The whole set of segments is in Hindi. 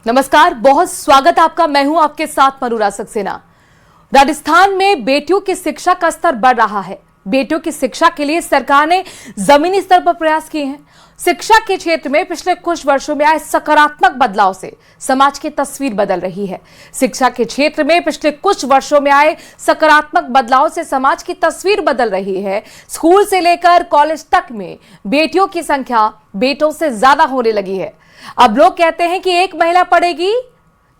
नमस्कार, बहुत स्वागत आपका। मैं हूं आपके साथ मनुरा सक्सेना। राजस्थान में बेटियों की शिक्षा का स्तर बढ़ रहा है। बेटियों की शिक्षा के लिए सरकार ने जमीनी स्तर पर प्रयास किए हैं। शिक्षा के क्षेत्र में पिछले कुछ वर्षों में आए सकारात्मक बदलाव से समाज की तस्वीर बदल रही है। शिक्षा के क्षेत्र में पिछले कुछ वर्षों में आए सकारात्मक बदलाव से समाज की तस्वीर बदल रही है। स्कूल से लेकर कॉलेज तक में बेटियों की संख्या बेटों से ज्यादा होने लगी है। अब लोग कहते हैं कि एक महिला पढ़ेगी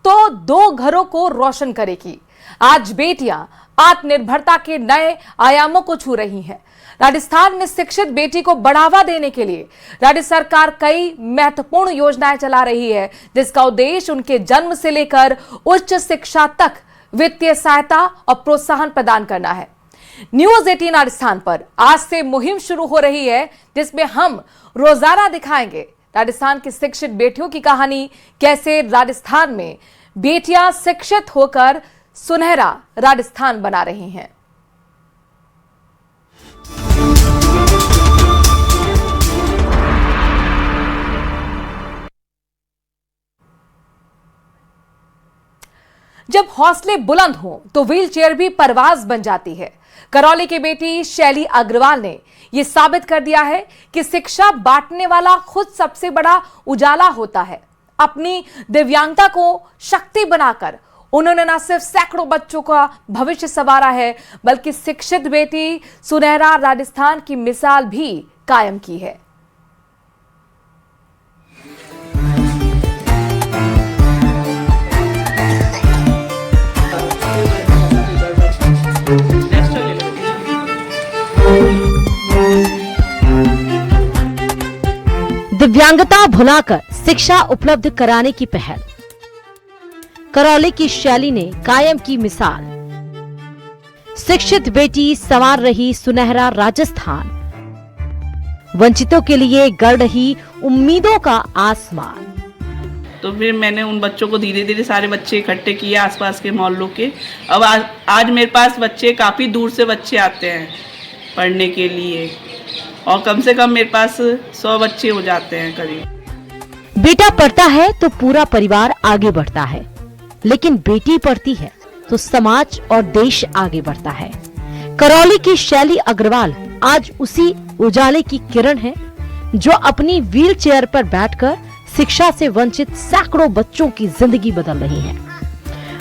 तो 2 घरों को रोशन करेगी। आज बेटियां आत्मनिर्भरता के नए आयामों को छू रही हैं। राजस्थान में शिक्षित बेटी को बढ़ावा देने के लिए राज्य सरकार कई महत्वपूर्ण योजनाएं चला रही है, जिसका उद्देश्य उनके जन्म से लेकर उच्च शिक्षा तक वित्तीय सहायता और प्रोत्साहन प्रदान करना है। न्यूज 18 राजस्थान पर आज से मुहिम शुरू हो रही है, जिसमें हम रोजाना दिखाएंगे राजस्थान की शिक्षित बेटियों की कहानी। कैसे राजस्थान में बेटियां शिक्षित होकर सुनहरा राजस्थान बना रही हैं। जब हौसले बुलंद हो तो व्हीलचेयर भी परवाज बन जाती है। करौली की बेटी शैली अग्रवाल ने यह साबित कर दिया है कि शिक्षा बांटने वाला खुद सबसे बड़ा उजाला होता है। अपनी दिव्यांगता को शक्ति बनाकर उन्होंने न सिर्फ सैकड़ों बच्चों का भविष्य संवारा है, बल्कि शिक्षित बेटी सुनहरा राजस्थान की मिसाल भी कायम की है। दिव्यांगता भुलाकर शिक्षा उपलब्ध कराने की पहल। करौली की शैली ने कायम की मिसाल। शिक्षित बेटी संवार रही सुनहरा राजस्थान। वंचितों के लिए गढ़ रही उम्मीदों का आसमान। तो फिर मैंने उन बच्चों को धीरे धीरे सारे बच्चे इकट्ठे किए आसपास के मोहल्लों के। अब आज मेरे पास बच्चे काफ़ी दूर से बच्चे आते हैं पढ़ने के लिए, और कम से कम मेरे पास 100 बच्चे हो जाते हैं करीब। बेटा पढ़ता है तो पूरा परिवार आगे बढ़ता है, लेकिन बेटी पढ़ती है तो समाज और देश आगे बढ़ता है। करौली की शैली अग्रवाल आज उसी उजाले की किरण है, जो अपनी व्हील चेयर पर बैठकर शिक्षा से वंचित सैकड़ों बच्चों की जिंदगी बदल रही है।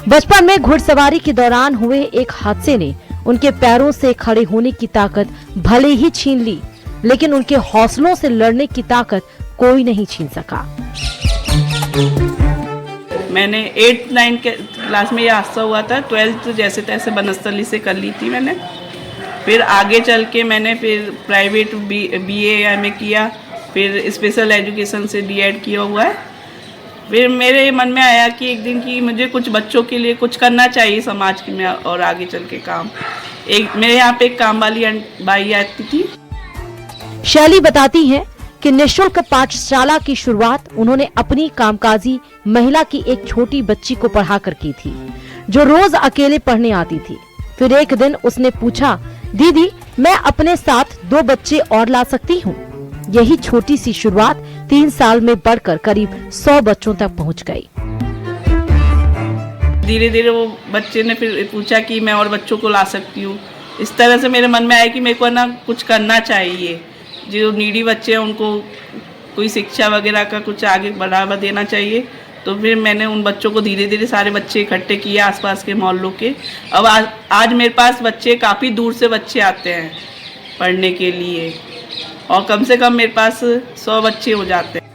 बचपन में घुड़सवारी के दौरान हुए एक हादसे ने उनके पैरों से खड़े होने की ताकत भले ही छीन ली, लेकिन उनके हौसलों से लड़ने की ताकत कोई नहीं छीन सका। मैंने 8-9 के क्लास में ये हादसा हुआ था। 12th जैसे तैसे बनस्थली से कर ली थी मैंने। फिर आगे चल के मैंने फिर प्राइवेट BA में किया, फिर स्पेशल एजुकेशन से B.Ed किया हुआ है। फिर मेरे मन में आया कि एक दिन कि मुझे कुछ बच्चों के लिए कुछ करना चाहिए समाज के में, और आगे चल के काम। मेरे यहाँ पे एक काम वाली बाई आती थी। शैली बताती हैं कि निःशुल्क पाठशाला की शुरुआत उन्होंने अपनी कामकाजी महिला की एक छोटी बच्ची को पढ़ाकर की थी, जो रोज अकेले पढ़ने आती थी। फिर एक दिन उसने पूछा, दीदी मैं अपने साथ 2 बच्चे और ला सकती हूँ? यही छोटी सी शुरुआत 3 साल में बढ़कर करीब 100 बच्चों तक पहुँच गई। धीरे धीरे वो बच्चे ने फिर पूछा कि मैं और बच्चों को ला सकती हूँ। इस तरह से मेरे मन में आया कि मेरे को ना कुछ करना चाहिए, जो नीडी बच्चे हैं उनको कोई शिक्षा वगैरह का कुछ आगे बढ़ावा देना चाहिए। तो फिर मैंने उन बच्चों को धीरे धीरे सारे बच्चे इकट्ठे किए आसपास के मोहल्लों के। अब आज मेरे पास बच्चे काफ़ी दूर से बच्चे आते हैं पढ़ने के लिए, और कम से कम मेरे पास 100 बच्चे हो जाते हैं।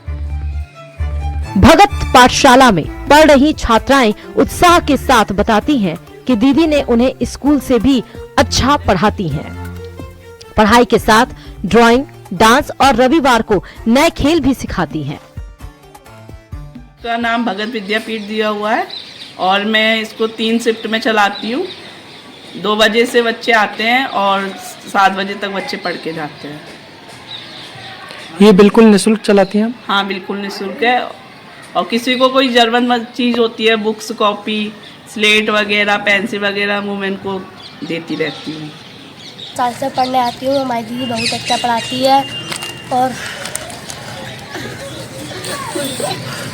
भगत पाठशाला में पढ़ रही छात्राएं उत्साह के साथ बताती हैं कि दीदी ने उन्हें स्कूल से भी अच्छा पढ़ाती हैं। पढ़ाई के साथ ड्राइंग, डांस और रविवार को नए खेल भी सिखाती हैं। इसका नाम भगत विद्यापीठ दिया हुआ है, और मैं इसको 3 शिफ्ट में चलाती हूँ। 2 बजे से बच्चे आते हैं और 7 बजे तक बच्चे पढ़ के जाते हैं। ये बिल्कुल निःशुल्क चलाती हैं? हाँ, बिल्कुल निःशुल्क है। और किसी को कोई जरूरतमंद चीज़ होती है, बुक्स, कॉपी, स्लेट वगैरह, पेंसिल वगैरह, मैं उनको देती रहती हूँ। साल से पढ़ने आती हूँ। हमारी दीदी बहुत अच्छा पढ़ाती है। और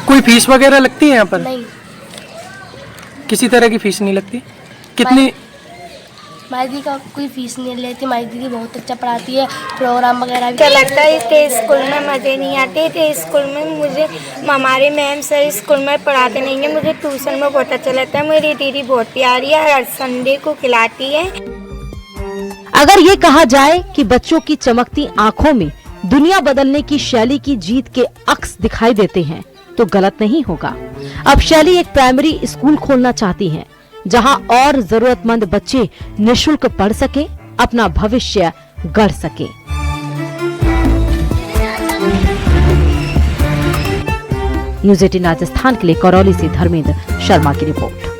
कोई फीस वगैरह लगती पढ़ती हैं यहाँ पर? नहीं, किसी तरह की फीस नहीं लगती? कितनी? हमारी दीदी का कोई फीस नहीं लेती। हमारी दीदी बहुत अच्छा पढ़ाती है, प्रोग्राम वगैरह भी। अच्छा लगता है इसके स्कूल में मज़े नहीं आते थे। स्कूल में मुझे हमारे मैम सर स्कूल में पढ़ाते नहीं हैं, मुझे ट्यूशन में बहुत अच्छा लगता है। मेरी दीदी बहुत प्यारी है, हर संडे को खिलाती है। अगर ये कहा जाए कि बच्चों की चमकती आंखों में दुनिया बदलने की शैली की जीत के अक्स दिखाई देते हैं तो गलत नहीं होगा। अब शैली एक प्राइमरी स्कूल खोलना चाहती हैं, जहां और जरूरतमंद बच्चे निशुल्क पढ़ सके, अपना भविष्य गढ़ सके। न्यूज़ 18 राजस्थान के लिए करौली से धर्मेंद्र शर्मा की रिपोर्ट।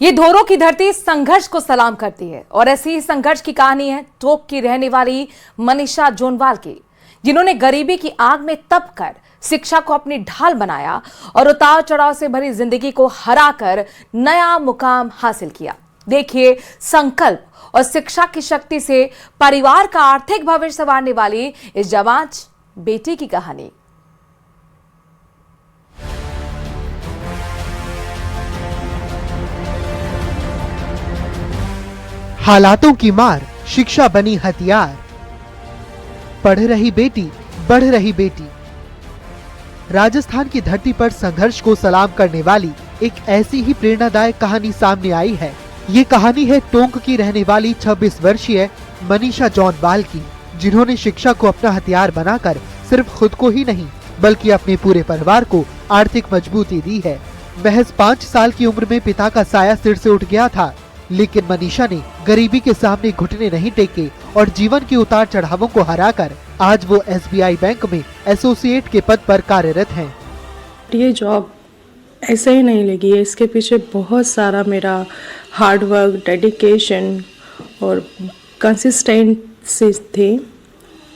ये धोरों की धरती संघर्ष को सलाम करती है और ऐसी ही संघर्ष की कहानी है टोंक की रहने वाली मनीषा जोनवाल की, जिन्होंने गरीबी की आग में तप कर शिक्षा को अपनी ढाल बनाया और उतार चढ़ाव से भरी जिंदगी को हराकर नया मुकाम हासिल किया। देखिए संकल्प और शिक्षा की शक्ति से परिवार का आर्थिक भविष्य संवारने वाली इस जाबाज बेटी की कहानी। हालातों की मार शिक्षा बनी हथियार। पढ़ रही बेटी, बढ़ रही बेटी। राजस्थान की धरती पर संघर्ष को सलाम करने वाली एक ऐसी ही प्रेरणादायक कहानी सामने आई है। ये कहानी है टोंक की रहने वाली 26 वर्षीय मनीषा जोनवाल की, जिन्होंने शिक्षा को अपना हथियार बनाकर सिर्फ खुद को ही नहीं बल्कि अपने पूरे परिवार को आर्थिक मजबूती दी है। महज 5 साल की उम्र में पिता का साया सिर से उठ गया था, लेकिन मनीषा ने गरीबी के सामने घुटने नहीं टेके और जीवन के उतार चढ़ावों को हराकर आज वो SBI बैंक में एसोसिएट के पद पर कार्यरत हैं। ये जॉब ऐसे ही नहीं लगी है, इसके पीछे बहुत सारा मेरा हार्ड वर्क, डेडिकेशन और कंसिस्टेंसी थी,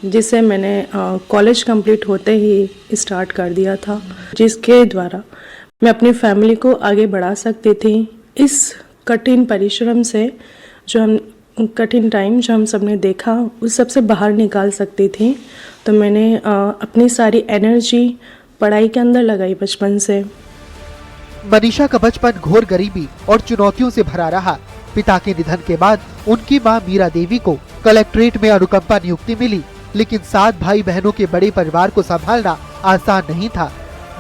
जिसे मैंने कॉलेज कंप्लीट होते ही स्टार्ट कर दिया था, जिसके द्वारा मैं अपनी फैमिली को आगे बढ़ा सकती थी। इस कठिन परिश्रम से जो हम कठिन टाइम जो हम सबने देखा उस सबसे बाहर निकाल सकती थी, तो मैंने अपनी सारी एनर्जी पढ़ाई के अंदर लगाई बचपन से। मनीषा का बचपन घोर गरीबी और चुनौतियों से भरा रहा। पिता के निधन के बाद उनकी मां मीरा देवी को कलेक्ट्रेट में अनुकंपा नियुक्ति मिली, लेकिन 7 भाई बहनों के बड़े परिवार को संभालना आसान नहीं था।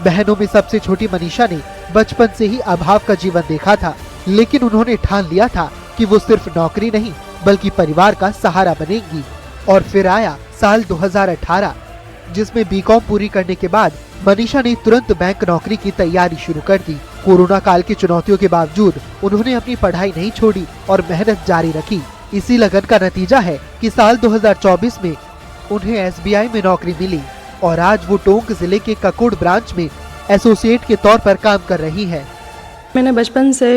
बहनों में सबसे छोटी मनीषा ने बचपन से ही अभाव का जीवन देखा था, लेकिन उन्होंने ठान लिया था कि वो सिर्फ नौकरी नहीं बल्कि परिवार का सहारा बनेंगी। और फिर आया साल 2018, जिसमें बीकॉम पूरी करने के बाद मनीषा ने तुरंत बैंक नौकरी की तैयारी शुरू कर दी। कोरोना काल की चुनौतियों के बावजूद उन्होंने अपनी पढ़ाई नहीं छोड़ी और मेहनत जारी रखी। इसी लगन का नतीजा है कि साल 2024 में उन्हें SBI में नौकरी मिली और आज वो टोंक जिले के ककुड़ ब्रांच में एसोसिएट के तौर पर काम कर रही है। मैंने बचपन से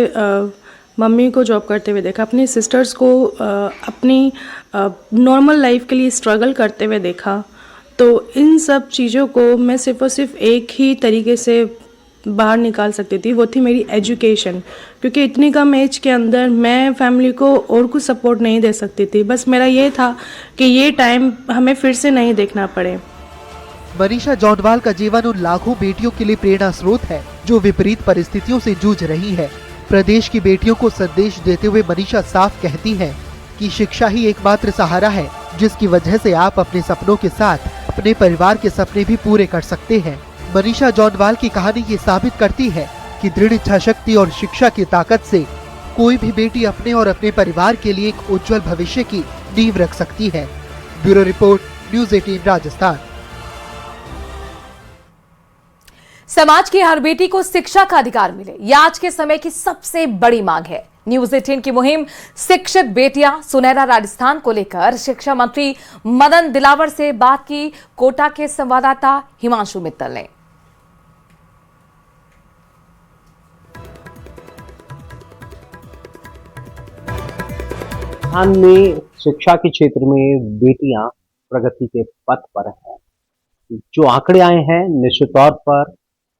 मम्मी को जॉब करते हुए देखा, अपनी सिस्टर्स को अपनी नॉर्मल लाइफ के लिए स्ट्रगल करते हुए देखा। तो इन सब चीज़ों को मैं सिर्फ और सिर्फ एक ही तरीके से बाहर निकाल सकती थी, वो थी मेरी एजुकेशन। क्योंकि इतनी कम एज के अंदर मैं फैमिली को और कुछ सपोर्ट नहीं दे सकती थी। बस मेरा ये था कि ये टाइम हमें फिर से नहीं देखना पड़े। मनीषा जोनवाल का जीवन उन लाखों बेटियों के लिए प्रेरणा स्रोत है जो विपरीत परिस्थितियों से जूझ रही है। प्रदेश की बेटियों को संदेश देते हुए मनीषा साफ कहती है कि शिक्षा ही एकमात्र सहारा है, जिसकी वजह से आप अपने सपनों के साथ अपने परिवार के सपने भी पूरे कर सकते हैं। मनीषा जोनवाल की कहानी ये साबित करती है कि दृढ़ इच्छा शक्ति और शिक्षा की ताकत से कोई भी बेटी अपने और अपने परिवार के लिए एक उज्जवल भविष्य की नींव रख सकती है। Bureau report, news 18 Rajasthan. समाज की हर बेटी को शिक्षा का अधिकार मिले, यह आज के समय की सबसे बड़ी मांग है। न्यूज़ 18 की मुहिम शिक्षित बेटियां सुनहरा राजस्थान को लेकर शिक्षा मंत्री मदन दिलावर से बात की कोटा के संवाददाता हिमांशु मित्तल ने। राजस्थान में शिक्षा के क्षेत्र में बेटियां प्रगति के पथ पर हैं। जो आंकड़े आए हैं निश्चित तौर पर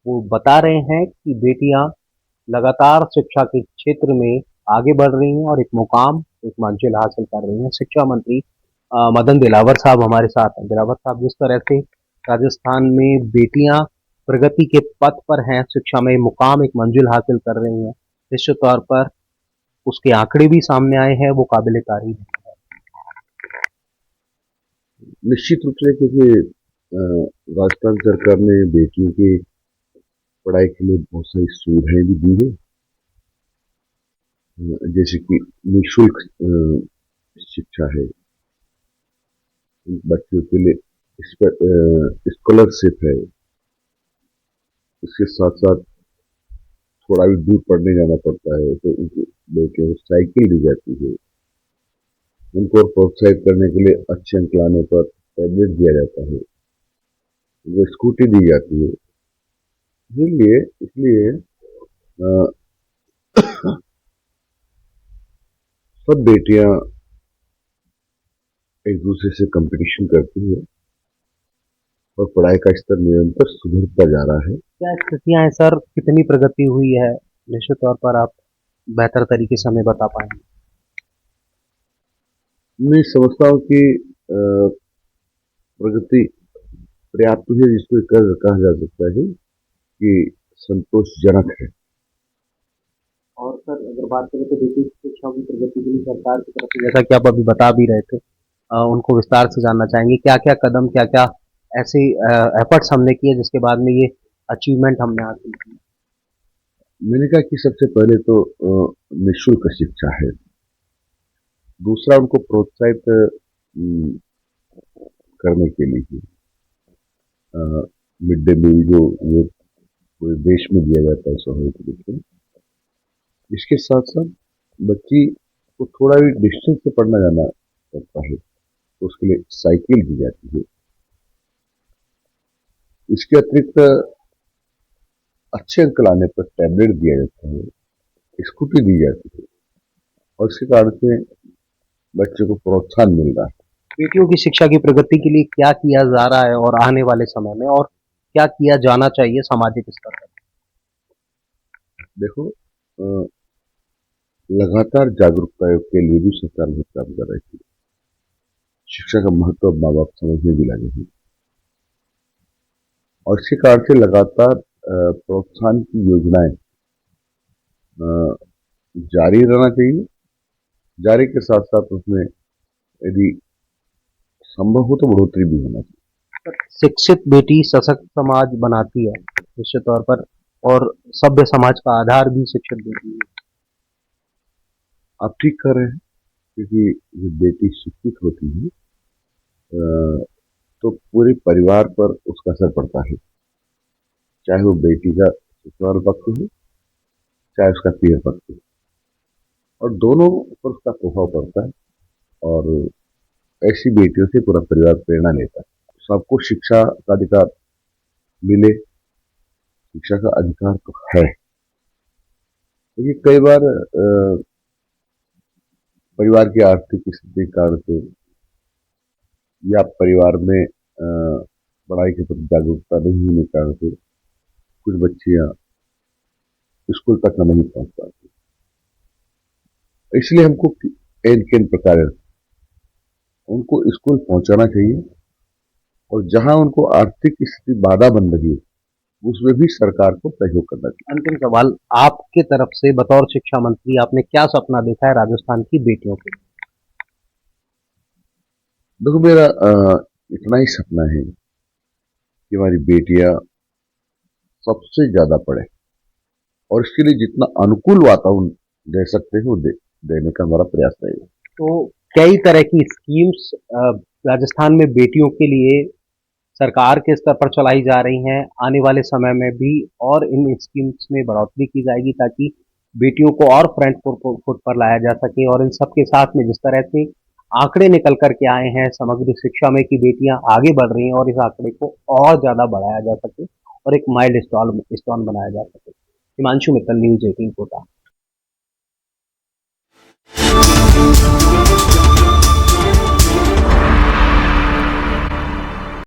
वो बता रहे हैं कि बेटियां लगातार शिक्षा के क्षेत्र में आगे बढ़ रही हैं और एक मुकाम, एक मंजिल हासिल कर रही हैं। शिक्षा मंत्री मदन दिलावर साहब हमारे साथ हैं। दिलावर साहब, जिस तरह से राजस्थान में बेटियां प्रगति के पथ पर हैं, शिक्षा में मुकाम, एक मंजिल हासिल कर रही हैं, निश्चित तौर पर उसके आंकड़े भी सामने आए हैं, वो काबिल तारीफ है। निश्चित रूप से, क्योंकि राजस्थान सरकार ने बेटियों की पढ़ाई के लिए बहुत सारी सुविधाएं भी दी है, जैसे कि निःशुल्क शिक्षा है, बच्चों के लिए स्कॉलरशिप है, इसके साथ साथ थोड़ा भी दूर पढ़ने जाना पड़ता है तो उनकी बेटियों को साइकिल दी जाती है, उनको प्रोत्साहित करने के लिए अच्छे अंक लाने पर टैबलेट दिया जाता है, उनको स्कूटी दी जाती है। इसलिए सब बेटियां एक दूसरे से कंपटीशन करती है और पढ़ाई का स्तर निरंतर सुधरता जा रहा है। क्या स्थितियां हैं सर, कितनी प्रगति हुई है, निश्चित तौर पर आप बेहतर तरीके से हमें बता पाएंगे? मैं समझता हूँ कि प्रगति पर्याप्त है, जिसको कहा जा सकता है कि संतोषजनक है। और सर, अगर बात करें तो बेटी की शिक्षा की प्रगति के लिए सरकार की तरफ से, जैसा कि आप अभी बता भी रहे थे, उनको विस्तार से जानना चाहेंगे क्या क्या कदम, क्या क्या ऐसे एफर्ट्स हमने किए जिसके बाद में ये अचीवमेंट हमने हासिल की? मैंने कहा कि सबसे पहले तो निःशुल्क शिक्षा है, दूसरा उनको प्रोत्साहित करने के लिए मिड डे मील जो पूरे देश में दिया जाता है स्वाभाविक रूप से। इसके साथ साथ बच्ची को थोड़ा भी डिस्टेंस से पढ़ना जाना पड़ता है तो उसके लिए साइकिल दी जाती है। इसके अतिरिक्त अच्छे अंक लाने पर टैबलेट दिया जाता है, स्कूटी दी जाती है और इसके कारण से बच्चे को प्रोत्साहन मिल रहा है। बेटियों की शिक्षा की प्रगति के लिए क्या किया जा रहा है और आने वाले समय में, और क्या किया जाना चाहिए सामाजिक स्तर पर? देखो, लगातार जागरूकता के लिए भी सरकार बहुत काम कर रही है। शिक्षा का महत्व माँ बाप समझने भी लगे हैं और इसी कारण से लगातार प्रोत्साहन की योजनाएं जारी रहना चाहिए। जारी के साथ साथ उसमें यदि संभव हो तो बढ़ोतरी भी होना चाहिए। शिक्षित बेटी सशक्त समाज बनाती है निश्चित तौर पर, और सभ्य समाज का आधार भी शिक्षित बेटी है। आप ठीक कर रहे हैं, क्योंकि जब बेटी शिक्षित होती है तो पूरे परिवार पर उसका असर पड़ता है, चाहे वो बेटी का ससुराल पक्ष हो चाहे उसका पीर पक्ष हो, और दोनों पर उसका प्रभाव पड़ता है और ऐसी बेटियों से पूरा परिवार प्रेरणा लेता है। सबको शिक्षा का अधिकार मिले, शिक्षा का अधिकार तो है, लेकिन कई बार परिवार की आर्थिक स्थिति के कारण से या परिवार में पढ़ाई के प्रति जागरूकता नहीं होने के कारण से कुछ बच्चियां स्कूल तक नहीं पहुंच पाती। इसलिए हमको किन प्रकार उनको स्कूल पहुंचाना चाहिए और जहां उनको आर्थिक स्थिति बाधा बन रही है उसमें भी सरकार को सहयोग करना चाहिए। अंतिम सवाल आपके तरफ से, बतौर शिक्षा मंत्री आपने क्या सपना देखा है राजस्थान की बेटियों के लिए? देखो, मेरा इतना ही सपना है कि हमारी बेटियां सबसे ज्यादा पढ़े और इसके लिए जितना अनुकूल वातावरण दे सकते हैं वो देने का हमारा प्रयास रहेगा। तो कई तरह की स्कीम्स राजस्थान में बेटियों के लिए सरकार के स्तर पर चलाई जा रही हैं, आने वाले समय में भी और इन स्कीम्स में बढ़ोतरी की जाएगी ताकि बेटियों को और फ्रंट फुट पर लाया जा सके। और इन सब के साथ में जिस तरह से आंकड़े निकल कर के आए हैं समग्र शिक्षा में कि बेटियां आगे बढ़ रही हैं, और इस आंकड़े को और ज्यादा बढ़ाया जा सके और एक माइल स्टोन बनाया जा सके। हिमांशु मित्तल, न्यूज़ 18 कोटा।